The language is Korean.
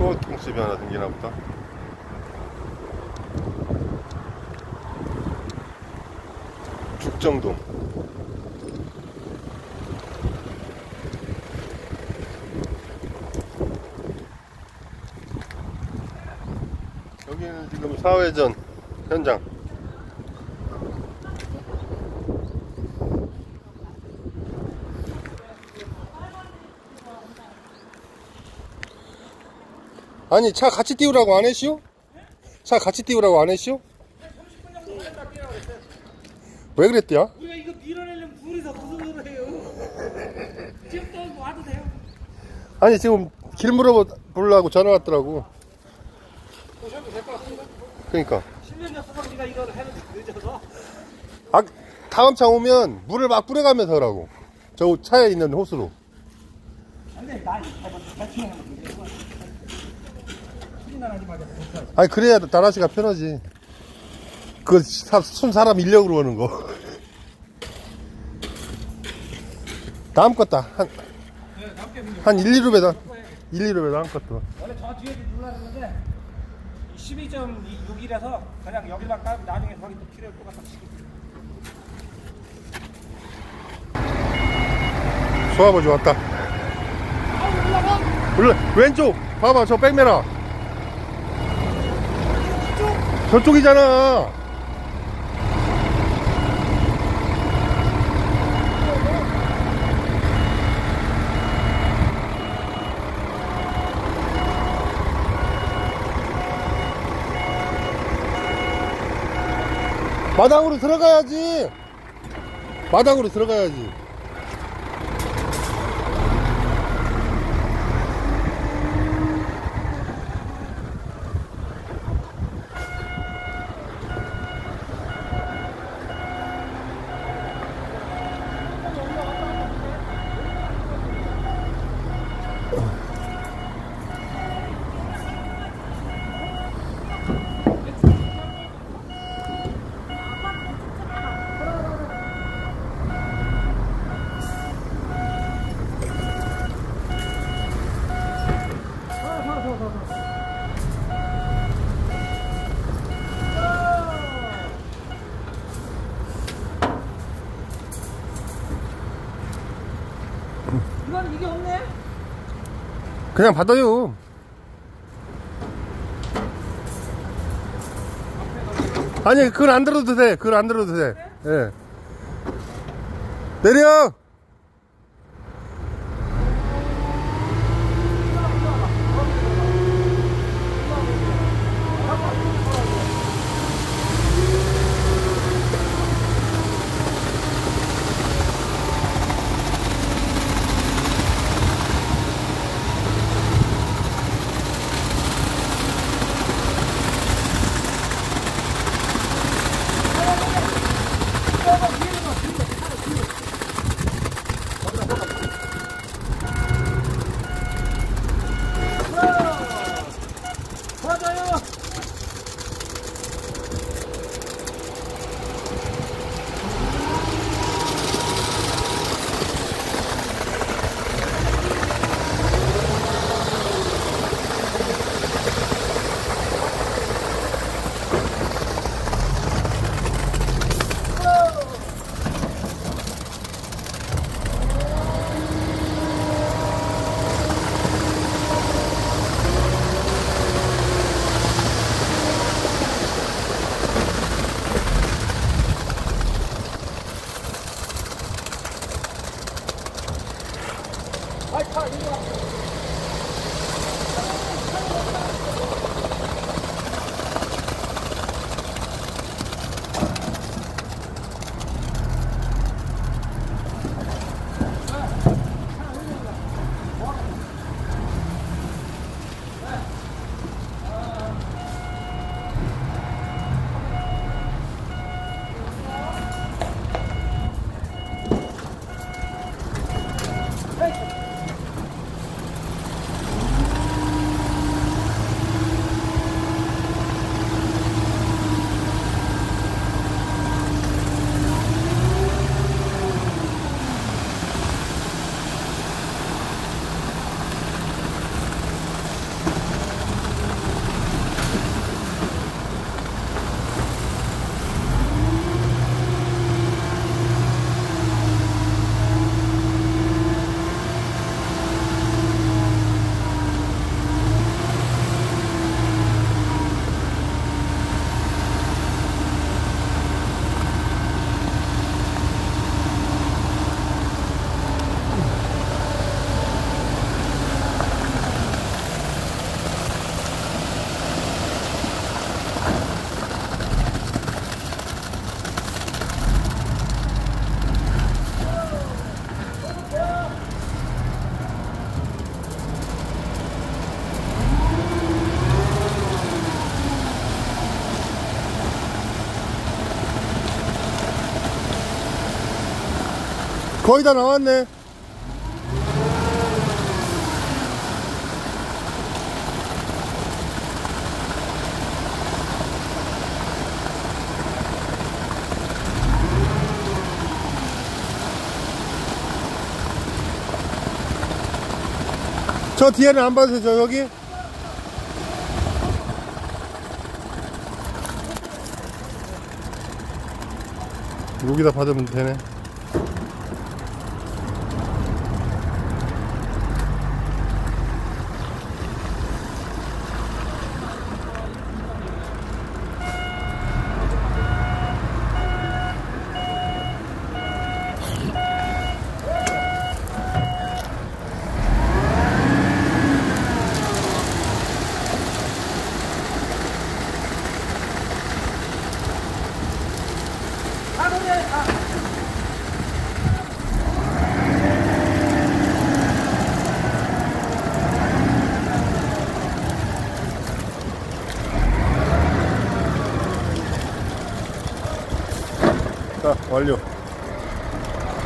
중화통집이 하나 생기나 보다. 죽정동. 여기는 지금 사회전 현장. 아니 차 같이 띄우라고 안 했시오? 차 같이 띄우라고 안 했시오? 왜 그랬대요? 우리가 이거 밀어내려면 둘이서 무슨 소리 해요? 지금 또 와도 돼요? 아니 지금 길 물어보려고 전화 왔더라고. 오셔도 될 것 같은데? 그러니까 실력이었어서 우리가 이거를 해는데 늦어서. 아, 다음 차 오면 물을 막 뿌려가면서 하라고. 저 차에 있는 호스로. 안돼 나 대충 하면 돼. 소리나 나지 말자. 아니 그래야 나라시가 편하지. 그 손 사람 인력으로 오는 거. 다음 것다 한 1, 2루배다 1, 2루배 다음 것도. 원래 저 뒤에 눌러놨는데 12.6이라서 그냥 여기만 까면 나중에 거기 또 필요할 것 같아. 수아버지 왔다. 올라 왼쪽 봐봐 저 백메라 저쪽이잖아. 마당으로 들어가야지. 마당으로 들어가야지. 이건 이게 없네? 그냥 받아요. 아니 그걸 안 들어도 돼. 그걸 안 들어도 돼. 예. 내려. 거의 다 나왔네. 저 뒤에는 안 받으세요. 저 여기 여기다 받으면 되네. 자, 완료.